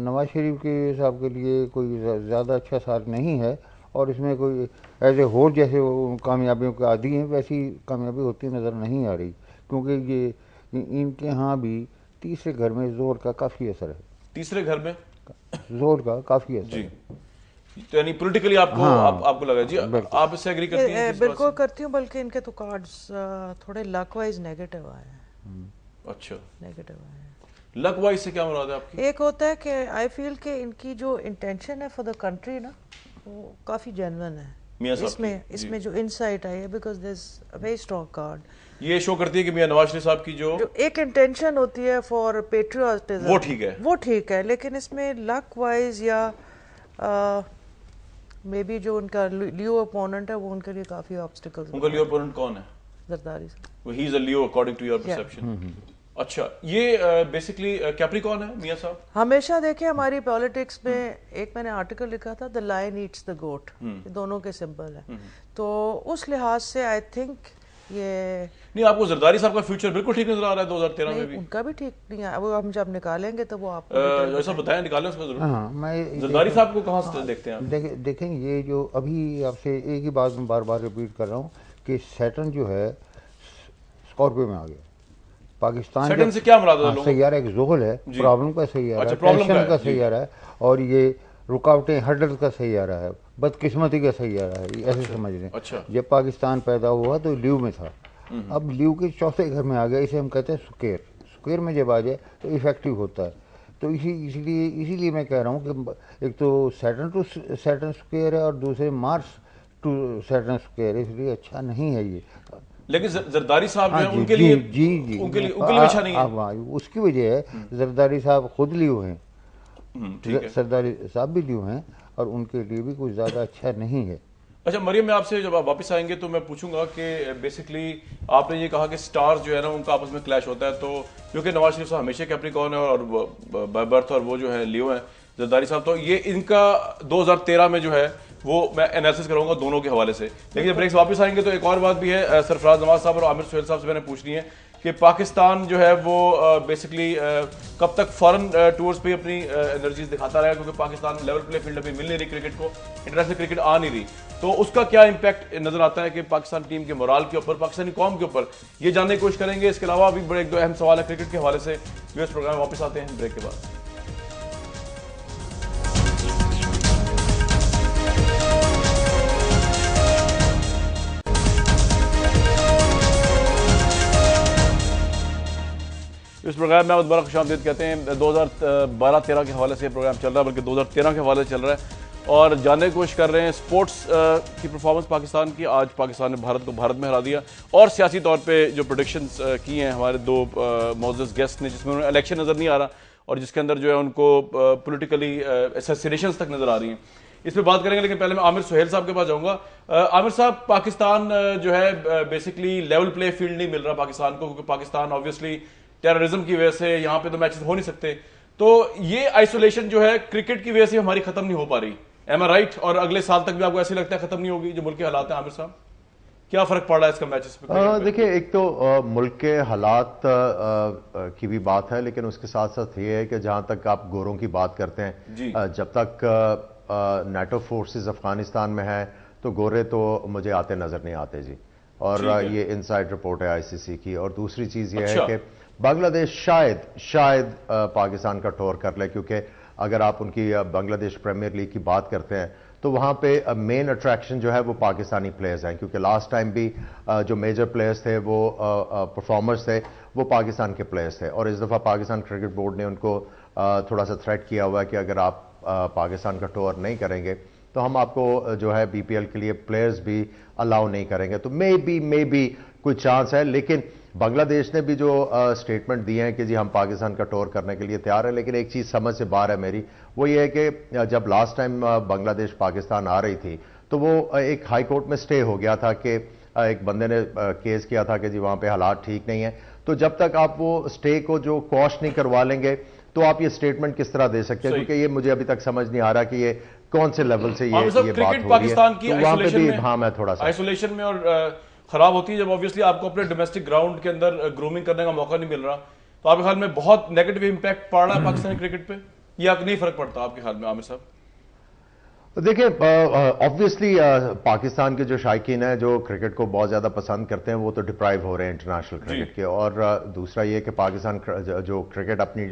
[SPEAKER 3] नवाज शरीफ के हिसाब के लिए कोई ज़्यादा अच्छा साल नहीं है, और इसमें कोई एज ए होल जैसे वो कामयाबियों के आदी हैं वैसी कामयाबी होती नज़र नहीं आ रही, क्योंकि ये इनके यहाँ भी तीसरे घर में जोर का काफ़ी असर है।
[SPEAKER 1] तीसरे घर में
[SPEAKER 3] जोर का काफ़ी असर
[SPEAKER 1] जी,
[SPEAKER 3] है।
[SPEAKER 1] तो यानी पॉलिटिकली आपको आपको लगा जी, आप इससे एग्री करती हैं?
[SPEAKER 4] बिल्कुल करती हूँ, बल्कि इनके तो कार्ड्स थोड़े लक वाइज नेगेटिव आए हैं।
[SPEAKER 1] अच्छा,
[SPEAKER 4] नेगेटिव आए हैं।
[SPEAKER 1] लक वाइज से क्या मुराद है आपकी?
[SPEAKER 4] एक होता है कि आई फील कि इनकी जो इंटेंशन है फॉर द कंट्री ना, वो काफ़ी जेन्युइन है। इसमें जो इनसाइट आई है, because there is a very strong card,
[SPEAKER 1] ये शो करती है कि मियां नवाज शरीफ साहब की जो
[SPEAKER 4] एक इंटेंशन होती है फॉर पेट्रियोटिज्म, वो ठीक है, लेकिन इसमें लक वाइज या मे बी जो उनका लियो अपोनेंट है वो उनके लिए काफी ऑब्स्टिकल्स।
[SPEAKER 1] उनका लियो अपोनेंट कौन है?
[SPEAKER 4] जरदारी साहब।
[SPEAKER 1] He is a Leo according to your perception. अच्छा, ये बेसिकली कैप्रिकॉर्न है मियां साहब?
[SPEAKER 4] हमेशा देखें हमारी पॉलिटिक्स में एक मैंने आर्टिकल लिखा था, द लायन ईट्स द गोट, दोनों के सिंबल है। तो उस लिहाज से आई थिंक ये
[SPEAKER 1] नहीं, आपको जरदारी साहब का फ्यूचर बिल्कुल ठीक नजर आ रहा है 2013 में भी?
[SPEAKER 4] उनका भी ठीक नहीं है, वो हम जब निकालेंगे तो वो आपको
[SPEAKER 1] ऐसा बताएं, निकालें उसका जरूर।
[SPEAKER 3] हाँ, मैं
[SPEAKER 1] जरदारी साहब को कहाँ से देखते हैं आप?
[SPEAKER 3] देखेंगे ये जो अभी आपसे एक ही बात मैं बार बार रिपीट कर रहा हूँ कि सैटर्न जो है स्कॉर्पियो में आ गया। पाकिस्तान
[SPEAKER 1] सैटर्न से क्या मुराद है?
[SPEAKER 3] सैयारा एक ज़ोहल है, प्रॉब्लम का सैयारा है, टेंशन का सैयारा है, और ये रुकावटें हर्डल का सैयारा है, बदकिस्मती का सैयारा है, ऐसे समझ लें।
[SPEAKER 1] अच्छा।
[SPEAKER 3] जब पाकिस्तान पैदा हुआ तो लीव में था, अब लीव के चौथे घर में आ गया, इसे हम कहते हैं सुकेर। सुकेर में जब आ जाए तो इफेक्टिव होता है। तो इसीलिए मैं कह रहा हूँ कि एक तो सैटर्न टू सैटर्न स्क्वायर है और दूसरे मार्स टू सैटर्न स्क्वायर है, इसलिए अच्छा नहीं है ये।
[SPEAKER 1] लेकिन जरदारी साहब जो है उनके लिए उनके लिए अच्छा नहीं है।
[SPEAKER 3] उसकी वजह है जरदारी साहब खुद लियो हैं, सरदारी साहब भी लियो हैं, और उनके लिए भी कुछ ज़्यादा अच्छा नहीं है।
[SPEAKER 1] अच्छा मरियम, मैं आपसे जब आप वापस आएंगे तो मैं पूछूंगा कि बेसिकली आपने ये कहा कि स्टार्स जो है ना उनका आपस में क्लैश होता है, तो क्योंकि नवाज शरीफ साहब हमेशा कैप्रिकॉर्न है और बाय बर्थ, और वो जो है लियो है जरदारी साहब, तो ये इनका 2013 में जो है वो मैं एनालिसिस करूंगा दोनों के हवाले से। लेकिन जब ब्रेक से वापस आएंगे तो एक और बात भी है सरफराज नवाज साहब और आमिर सुहेल साहब से मैंने पूछनी है कि पाकिस्तान जो है वो बेसिकली कब तक फॉरेन टूर्स पे अपनी एनर्जीज दिखाता रहेगा, क्योंकि पाकिस्तान लेवल प्ले फील्ड अभी मिल नहीं रही, क्रिकेट को इंटरनेशनल क्रिकेट आ नहीं रही, तो उसका क्या इंपैक्ट नजर आता है कि पाकिस्तान टीम के मोराल के ऊपर, पाकिस्तानी कौम के ऊपर, ये जानने की कोशिश करेंगे। इसके अलावा भी बड़े एक दो अहम सवाल है क्रिकेट के हवाले से। यूएस प्रोग्राम में वापस आते हैं ब्रेक के बाद। इस प्रोग्राम में दोबारा खुशामदीद कहते हैं। 2012-13 के हवाले से ये प्रोग्राम चल रहा है, बल्कि 2013 के हवाले से चल रहा है, और जानने की कोशिश कर रहे हैं स्पोर्ट्स की परफॉर्मेंस पाकिस्तान की। आज पाकिस्तान ने भारत को भारत में हरा दिया, और सियासी तौर पे जो प्रेडिक्शंस की हैं हमारे दो मोअज़्ज़ज़ गेस्ट ने, जिसमें उन्हें इलेक्शन नज़र नहीं आ रहा और जिसके अंदर जो है उनको पॉलिटिकली असैसिनेशंस तक नज़र आ रही हैं, इस पर बात करेंगे। लेकिन पहले मैं आमिर सुहेल साहब के पास जाऊँगा। आमिर साहब, पाकिस्तान जो है बेसिकली लेवल प्ले फील्ड नहीं मिल रहा पाकिस्तान को, क्योंकि पाकिस्तान ऑब्वियसली टेररिज्म की वजह से यहाँ पे तो मैचेस हो नहीं सकते, तो ये आइसोलेशन जो है क्रिकेट की वजह से हमारी खत्म नहीं हो पा रही, एम आई राइट? और अगले साल तक भी आपको ऐसे लगता है खत्म नहीं होगी जो मुल्क के हालात हैं? आमिर साहब, क्या फर्क पड़ रहा है इसका मैचेस पे?
[SPEAKER 5] देखिए, एक तो मुल्क के हालात की भी बात है, लेकिन उसके साथ साथ ये है कि जहां तक आप गोरों की बात करते हैं, जब तक नाटो फोर्सेस अफगानिस्तान में है तो गोरे तो मुझे आते नजर नहीं आते जी। और ये इनसाइड रिपोर्ट है आईसीसी की। और दूसरी चीज ये है कि बांग्लादेश शायद पाकिस्तान का टूर कर ले, क्योंकि अगर आप उनकी बांग्लादेश प्रीमियर लीग की बात करते हैं तो वहां पे मेन अट्रैक्शन जो है वो पाकिस्तानी प्लेयर्स हैं, क्योंकि लास्ट टाइम भी जो मेजर प्लेयर्स थे वो परफॉर्मर्स थे वो पाकिस्तान के प्लेयर्स थे। और इस दफा पाकिस्तान क्रिकेट बोर्ड ने उनको थोड़ा सा थ्रेट किया हुआ है कि अगर आप पाकिस्तान का टूर नहीं करेंगे तो हम आपको जो है बीपीएल के लिए प्लेयर्स भी अलाउ नहीं करेंगे। तो मे बी कोई चांस है, लेकिन बांग्लादेश ने भी जो स्टेटमेंट दिए हैं कि जी हम पाकिस्तान का टूर करने के लिए तैयार है। लेकिन एक चीज समझ से बाहर है मेरी, वो ये है कि जब लास्ट टाइम बांग्लादेश पाकिस्तान आ रही थी तो वो एक हाई कोर्ट में स्टे हो गया था कि एक बंदे ने केस किया था कि जी वहां पे हालात ठीक नहीं है। तो जब तक आप वो स्टे को जो कॉश नहीं करवा लेंगे तो आप ये स्टेटमेंट किस तरह दे सकते हैं, क्योंकि ये मुझे अभी तक समझ नहीं आ रहा कि ये कौन से लेवल से ये बात हो रही है।
[SPEAKER 1] पाकिस्तान की
[SPEAKER 5] तो वहां पे भी हाँ मैं थोड़ा सा
[SPEAKER 1] आइसोलेशन में और खराब होती है जब ऑब्वियसली आपको अपने डोमेस्टिक ग्राउंड के अंदर ग्रूमिंग करने का मौका नहीं मिल रहा। तो आपके ख्याल में बहुत नेगेटिव इंपैक्ट पड़ रहा है पाकिस्तानी क्रिकेट पे, या नहीं फर्क पड़ता आपके ख्याल में आमिर साहब?
[SPEAKER 5] देखिए, ऑब्वियसली पाकिस्तान के जो शायकीन हैं जो क्रिकेट को बहुत ज्यादा पसंद करते हैं वो तो डिप्राइव हो रहे हैं इंटरनेशनल क्रिकेट के। और दूसरा ये कि पाकिस्तान जो क्रिकेट अपनी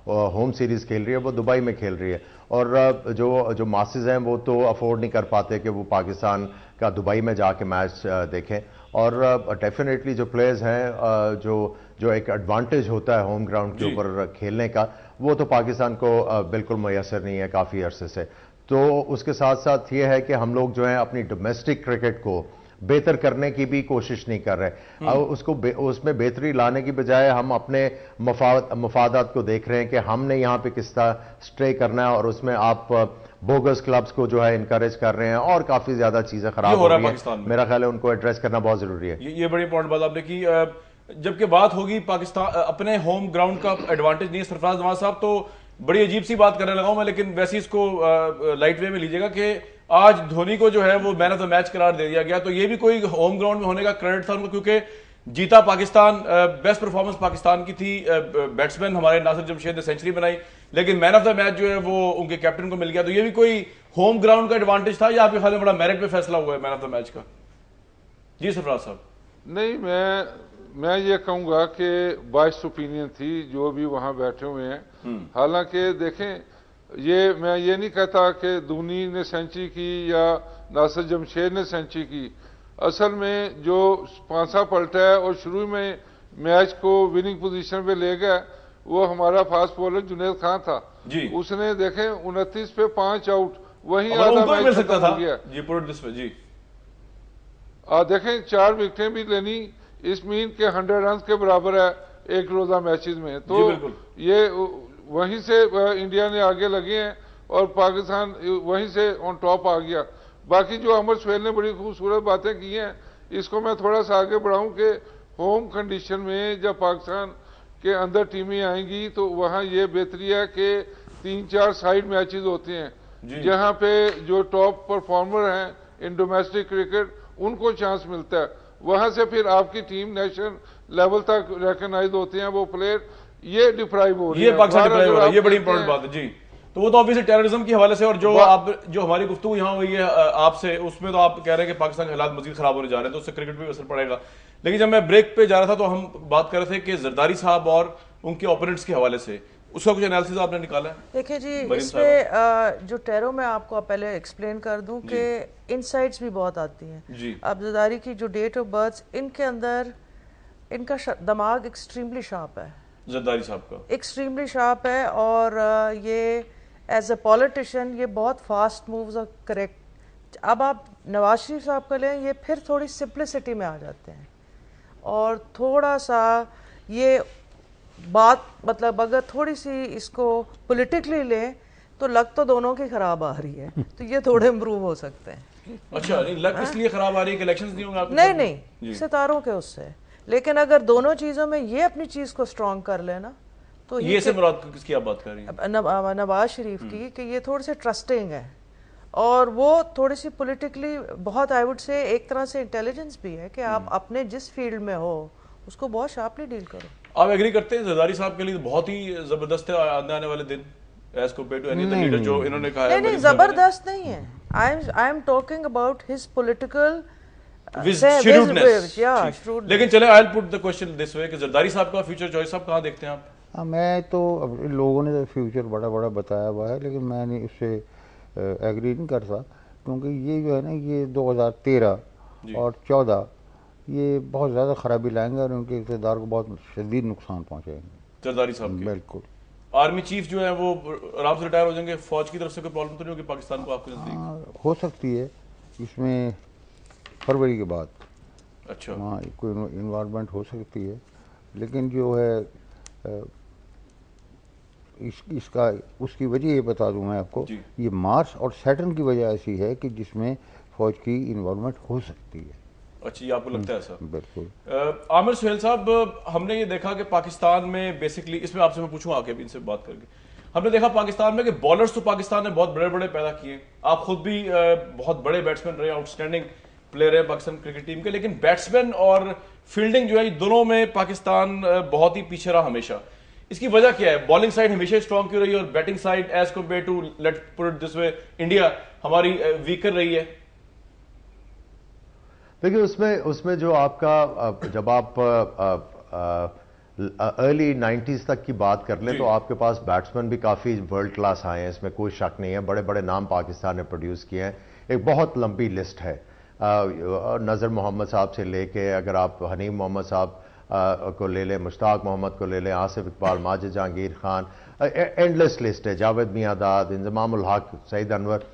[SPEAKER 5] होम सीरीज खेल रही है वो दुबई में खेल रही है, और जो मासेस हैं वो तो अफोर्ड नहीं कर पाते कि वो पाकिस्तान का दुबई में जाके मैच देखें। और डेफिनेटली जो प्लेयर्स हैं जो एक एडवांटेज होता है होम ग्राउंड के ऊपर खेलने का, वो तो पाकिस्तान को बिल्कुल मैसर नहीं है काफी अरसे से। तो उसके साथ साथ ये है कि हम लोग जो है अपनी डोमेस्टिक क्रिकेट को बेहतर करने की भी कोशिश नहीं कर रहे। उसमें बेहतरी लाने की बजाय हम अपने मफादात को देख रहे हैं कि हमने यहाँ पे किस तरह स्टे करना है, और उसमें आप बोगस क्लब्स को जो है इनकरेज कर रहे हैं और काफी ज्यादा चीजें खराब हो रही हैं। मेरा ख्याल है उनको एड्रेस करना बहुत जरूरी है।
[SPEAKER 1] ये बड़ी इंपॉर्टेंट बात आपने की। जबकि बात होगी पाकिस्तान अपने होम ग्राउंड का एडवांटेज नहीं है, सरफराज नवाज साहब तो बड़ी अजीब सी बात करने लगा हूं मैं, लेकिन वैसे इसको लाइट वे में लीजिएगा कि आज धोनी को जो है वो मैन ऑफ द मैच करार दे दिया गया, तो ये भी कोई होम ग्राउंड में होने का क्रेडिट था उनको, क्योंकि जीता पाकिस्तान, बेस्ट परफॉर्मेंस पाकिस्तान की थी। बैट्समैन हमारे नासिर जमशेद ने सेंचुरी बनाई, लेकिन मैन ऑफ द मैच जो है वो उनके कैप्टन को मिल गया। तो ये भी कोई होम ग्राउंड का एडवांटेज था या आपके ख्याल में बड़ा मेरिट पे फैसला हुआ है मैन ऑफ द मैच का? जी सरफराज साहब।
[SPEAKER 2] नहीं, मैं ये कहूंगा कि बाइस्ड ओपिनियन थी जो भी वहां बैठे हुए हैं। हालांकि देखें, मैं ये नहीं कहता कि धोनी ने सेंचुरी की या नासिर जमशेद ने सेंचुरी की। असल में जो पांसा पलटा है और शुरू में मैच को विनिंग पोजीशन पे ले गया वो हमारा फास्ट बॉलर जुनैद खान था जी। उसने देखें 29 पे 5 आउट, वहीं आधा मैच खत्म हो गया जी। देखें 4 विकेटें भी लेनी इस मीन के 100 रन के बराबर है एक रोजा मैचेस में। तो ये वहीं से इंडिया ने आगे लगे हैं और पाकिस्तान वहीं से ऑन टॉप आ गया। बाकी जो अमर सुहेल ने बड़ी खूबसूरत बातें की हैं, इसको मैं थोड़ा सा आगे बढ़ाऊं कि होम कंडीशन में जब पाकिस्तान के अंदर टीमें आएंगी तो वहां ये बेहतरी है कि 3-4 साइड मैचेस होते हैं जहां पे जो टॉप परफॉर्मर हैं इन डोमेस्टिक क्रिकेट उनको चांस मिलता है। वहां से फिर आपकी टीम नेशनल लेवल तक रिकॉग्नाइज होते हैं वो प्लेयर। ये डिप्राइव हो रही है,
[SPEAKER 1] ये बड़ी इंपॉर्टेंट बात है जी। तो वो तो ऑब्वियसली टेररिज्म के हवाले से, और जो हमारी गुफ्तगू यहाँ हुई है आपसे, उसमें तो आप कह रहे हैं कि पाकिस्तान के हालात मजीद खराब होने जा रहे हैं, तो उससे क्रिकेट पे भी असर पड़ेगा। लेकिन जब मैं ब्रेक पे जा रहा था तो हम बात कर रहे थे कि जरदारी साहब और उनके ओपोनेंट्स के हवाले से, उसका कुछ एनालिसिस आपने निकाला है?
[SPEAKER 4] देखिए जी, इसमें जो टेरो में आपको पहले एक्सप्लेन कर दूं कि इनसाइट्स भी बहुत आती हैं। अब जरदारी की जो डेट ऑफ बर्थ, इनके अंदर इनका दिमाग एक्सट्रीमली शार्प है,
[SPEAKER 1] जरदारी साहब का
[SPEAKER 4] एक्सट्रीमली शार्प है, और ये एज ए पॉलिटिशियन ये बहुत फास्ट मूव्स और करेक्ट। अब आप नवाज शरीफ साहब का लें, ये फिर थोड़ी सिंप्लिसिटी में आ जाते हैं और थोड़ा सा ये बात, मतलब अगर थोड़ी सी इसको पॉलिटिकली लें तो लग तो दोनों की खराब आ रही है, तो ये थोड़े इम्प्रूव हो सकते हैं।
[SPEAKER 1] अच्छा, नहीं लग इसलिए खराब आ रही है कि इलेक्शंस नहीं होंगे?
[SPEAKER 4] नहीं, सितारों के उससे, लेकिन अगर दोनों चीज़ों में ये अपनी चीज़ को स्ट्रॉन्ग कर लेना तो
[SPEAKER 1] ये से मुराद किसकी आप बात कर रही हैं?
[SPEAKER 4] नवाज शरीफ की, कि ये थोड़े से ट्रस्टिंग है और वो थोड़ी सी पॉलिटिकली बहुत, आई वुड से एक तरह से इंटेलिजेंस भी है कि आप अपने जिस फील्ड में हो उसको बहुत शार्पली डील करो।
[SPEAKER 1] आप एग्री करते हैं जरदारी साहब के लिए बहुत ही जबरदस्त है आने वाले दिन as compared to any other leader जो इन्होंने कहा है?
[SPEAKER 4] नहीं, जबरदस्त नहीं है। I am talking about his political
[SPEAKER 1] लेकिन चले I will put the question this way कि जरदारी साहब का फ्यूचर चॉइस आप कहाँ देखते हैं आप?
[SPEAKER 3] मैं तो लोगों ने तो फ्यूचर बड़ा बड़ा बताया हुआ है, लेकिन मैं नहीं उससे एग्री नहीं करता, क्योंकि ये जो है ना, ये 2013 और 14 ये बहुत ज़्यादा खराबी लाएंगे और उनके इक़्तिदार को बहुत शदीद नुकसान पहुँचाएंगे।
[SPEAKER 1] जरदारी साहब के
[SPEAKER 3] बिल्कुल।
[SPEAKER 1] आर्मी चीफ जो है वो आराम से रिटायर हो जाएंगे, फौज की तरफ से कोई प्रॉब्लम तो नहीं होगी पाकिस्तान को आपके नजदीक?
[SPEAKER 3] हो सकती है इसमें फरवरी के बाद।
[SPEAKER 1] अच्छा,
[SPEAKER 3] हाँ, कोई इन्वायरमेंट हो सकती है, लेकिन जो है इसका उसकी वजह ये बता दूं मैं आपको, ये मार्स और सैटर्न की वजह ऐसी है कि जिसमें फौज की इन्वॉल्वमेंट हो सकती है।
[SPEAKER 1] अच्छा, ये आपको लगता है ऐसा?
[SPEAKER 3] बिल्कुल।
[SPEAKER 1] आमिर सुहेल साहब, हमने ये देखा कि पाकिस्तान में बेसिकली, इसमें आपसे मैं पूछूं आके भी इनसे बात करके, हमने देखा पाकिस्तान में कि बॉलर्स तो पाकिस्तान ने बहुत बड़े बड़े पैदा किए, आप खुद भी बहुत बड़े बैट्समैन रहे, आउटस्टैंडिंग प्लेयर है पाकिस्तान क्रिकेट टीम के, लेकिन बैट्समैन और फील्डिंग जो है दोनों में पाकिस्तान बहुत ही पीछे रहा हमेशा। इसकी वजह क्या है? बॉलिंग साइड हमेशा स्ट्रॉन्ग क्यों रही है और batting side as compared to, let's put it this way, India हमारी वीकर रही है?
[SPEAKER 5] देखिए उसमें जो आपका जब आप अर्ली 90s तक की बात कर ले तो आपके पास बैट्समैन भी काफ़ी वर्ल्ड क्लास आए हैं, इसमें कोई शक नहीं है। बड़े बड़े नाम पाकिस्तान ने प्रोड्यूस किए हैं, एक बहुत लंबी लिस्ट है। नज़र मोहम्मद साहब से लेके अगर आप हनीम मोहम्मद साहब को ले लें, मुश्ताक मोहम्मद को ले लें, आसिफ इकबाल, माजिद जहांगीर खान, एंडलेस लिस्ट है, जावेद मियादाद, इंजमामुल हक, सईद अनवर।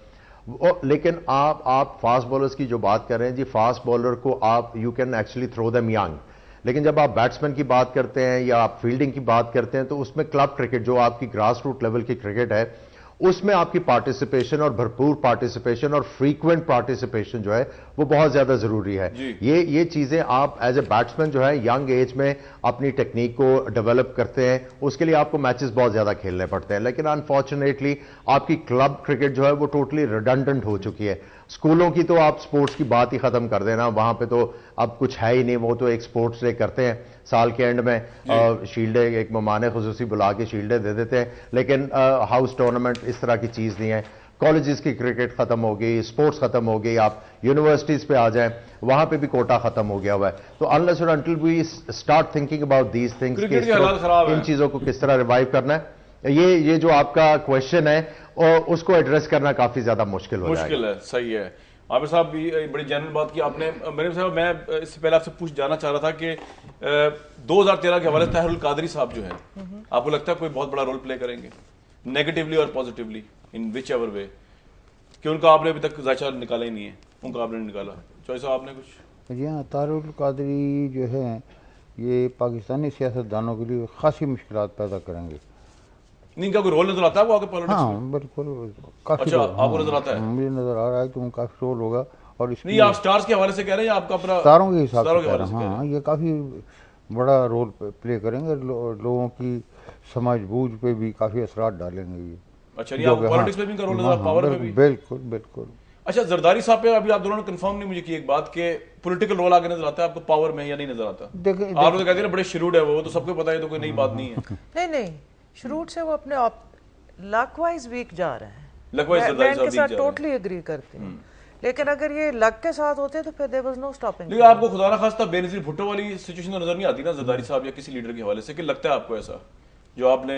[SPEAKER 5] लेकिन आप फास्ट बॉलर्स की जो बात कर रहे हैं जी, फास्ट बॉलर को आप you can actually throw them young, लेकिन जब आप बैट्समैन की बात करते हैं या आप फील्डिंग की बात करते हैं तो उसमें क्लब क्रिकेट जो आपकी ग्रास रूट लेवल की क्रिकेट है उसमें आपकी पार्टिसिपेशन और भरपूर पार्टिसिपेशन और फ्रीक्वेंट पार्टिसिपेशन जो है वो बहुत ज्यादा जरूरी है। ये चीजें आप एज ए बैट्समैन जो है यंग एज में अपनी टेक्निक को डेवलप करते हैं, उसके लिए आपको मैचेस बहुत ज्यादा खेलने पड़ते हैं। लेकिन अनफॉर्चुनेटली आपकी क्लब क्रिकेट जो है वो टोटली रिडंडेंट हो चुकी है। स्कूलों की तो आप स्पोर्ट्स की बात ही खत्म कर देना, वहां पे तो अब कुछ है ही नहीं, वो तो एक स्पोर्ट्स डे करते हैं साल के एंड में, शील्डें एक मेहमान खुसूसी बुला के शील्डें दे देते हैं, लेकिन हाउस टूर्नामेंट इस तरह की चीज नहीं है। कॉलेजेस की क्रिकेट खत्म हो गई, स्पोर्ट्स खत्म हो गई, आप यूनिवर्सिटीज पे आ जाएं वहां पे भी कोटा खत्म हो गया हुआ है। तो अनलेस और until we start thinking about these things, इन चीजों को किस तरह रिवाइव करना है, ये जो आपका क्वेश्चन है और उसको एड्रेस करना काफी ज्यादा मुश्किल
[SPEAKER 1] है। सही है आमिर साहब, भी बड़ी जनरल बात की आपने। मेरे साहब, मैं इससे पहले आपसे जाना चाह रहा था कि 2013 के हवाले से ताहिरुल कादरी साहब जो है, आपको लगता है कोई बहुत बड़ा रोल प्ले करेंगे नेगेटिवली और पॉजिटिवली इन विच एवर वे, कि उनका आपने अभी तक जायजा निकाला ही नहीं है, उनका आपने निकाला चॉइस आपने कुछ?
[SPEAKER 3] जी हाँ, ताहिरुल कादरी जो है ये पाकिस्तानी सियासतदानों के लिए खासी मुश्किलात पैदा करेंगे।
[SPEAKER 1] नहीं, क्या कोई रोल नजर आता है वो आगे पॉलिटिक्स में?
[SPEAKER 3] हाँ बिल्कुल, काफी।
[SPEAKER 1] अच्छा, आपको नजर आता है?
[SPEAKER 3] मुझे नजर आ रहा है कि काफी रोल होगा। और
[SPEAKER 1] नहीं, आप स्टार्स के हवाले से कह रहे हैं या आपका अपना?
[SPEAKER 3] स्टारों के हिसाब से कह रहे हैं। हाँ, ये काफी बड़ा रोल प्ले करेंगे, लोगों की समझबूझ पे भी काफी असरात डालेंगे ये।
[SPEAKER 1] अच्छा, नहीं आपको पॉलिटिक्स में भी इनका रोल नजर, पावर में भी?
[SPEAKER 3] बिल्कुल बिल्कुल।
[SPEAKER 1] अच्छा, जरदारी साहब पे अभी आप दोनों ने कंफर्म नहीं मुझे की एक बात के पॉलिटिकल रोल आगे नजर आता है आपको पावर में या नहीं नजर आता?
[SPEAKER 3] देखिए
[SPEAKER 1] आप लोग कहते हैं बड़े श्रूड है वो, तो सबको पता है, तो कोई नई बात नहीं है।
[SPEAKER 4] नहीं, श्रूड से वो अपने लकवाइज वीक जा रहे हैं।
[SPEAKER 1] लकवाइज
[SPEAKER 4] मैं इनके साथ टोटली एग्री करती हूँ, लेकिन अगर ये लक के साथ होते तो फिर देयर वाज नो स्टॉपिंग।
[SPEAKER 1] लेकिन आपको खुदा ना खास्ता बेनजीर भुट्टो वाली सिचुएशन नजर नहीं आती ना जरदारी साहब या किसी लीडर के हवाले से, कि लगता है आपको ऐसा जो आपने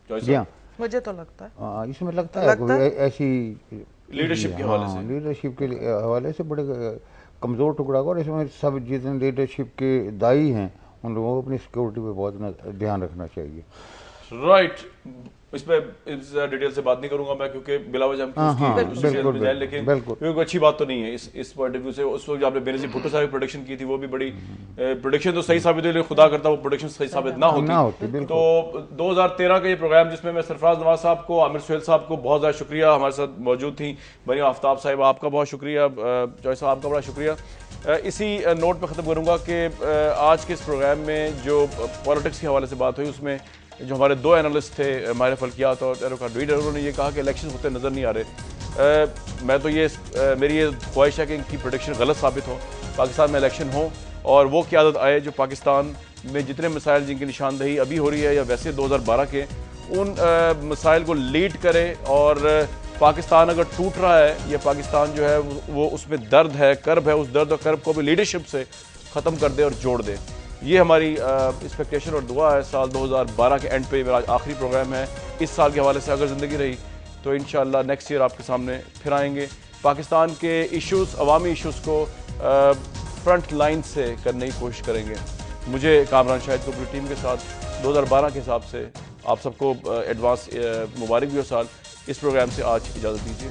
[SPEAKER 3] चॉइस?
[SPEAKER 4] मुझे तो लगता है
[SPEAKER 3] इसमें लगता है कोई ऐसी
[SPEAKER 1] लीडरशिप के हवाले से,
[SPEAKER 3] लीडरशिप के हवाले से बड़े कमजोर टुकड़ा को, और इसमें सब जितने लीडरशिप के दाई हैं उन लोगों को अपनी सिक्योरिटी पे बहुत ध्यान रखना चाहिए।
[SPEAKER 1] राइट, इस पे इस डिटेल से बात नहीं करूंगा मैं, क्योंकि बिला वजह हम लेकिन क्योंकि अच्छी बात तो नहीं है इस पॉइंट ऑफ व्यू से। उस वक्त आपने बेनजीर भुट्टो साहब की प्रोडिक्शन की थी, वो भी बड़ी प्रोडिक्शन तो सही साबित हुई, खुदा करता वो प्रोडिक्शन सही साबित ना होती। तो 2013 का ये प्रोग्राम जिसमें मैं सरफराज नवाज साहब को, आमिर सुहेल साहब को बहुत ज़्यादा शुक्रिया, हमारे साहब मौजूद थी, मरियम आफ्ताब साहिब आपका बहुत शुक्रिया, जॉय साहब आपका बड़ा शुक्रिया। इसी नोट पर ख़त्म करूँगा कि आज के इस प्रोग्राम में जो पॉलिटिक्स के हवाले से बात हुई उसमें जो हमारे दो एनालिस्ट थे माहिर फल्कियात और एरोका ड्वीडर, उन्होंने ये कहा कि इलेक्शन होते नज़र नहीं आ रहे। मैं तो मेरी ये ख्वाहिश है कि इनकी प्रेडिक्शन गलत साबित हो, पाकिस्तान में इलेक्शन हो और वो क़यादत आए जो पाकिस्तान में जितने मसाइल जिनकी निशानदही अभी हो रही है या वैसे 2012 के उन मसाइल को लीड करे। और पाकिस्तान अगर टूट रहा है या पाकिस्तान जो है वो उसमें दर्द है, कर्ब है, उस दर्द और कर्ब को भी लीडरशिप से ख़त्म कर दे और जोड़ दे। ये हमारी एक्सपेक्टेशन और दुआ है। साल 2012 के एंड पे मेरा आखिरी प्रोग्राम है। इस साल के हवाले से अगर ज़िंदगी रही तो इंशाअल्लाह नेक्स्ट ईयर आपके सामने फिर आएंगे। पाकिस्तान के इश्यूज़, अवामी इश्यूज़ को फ्रंट लाइन से करने की कोशिश करेंगे। मुझे कामरान शाहिद को अपनी टीम के साथ 2012 के हिसाब से आप सबको एडवांस मुबारक भी हो साल। इस प्रोग्राम से आज इजाज़त दीजिए।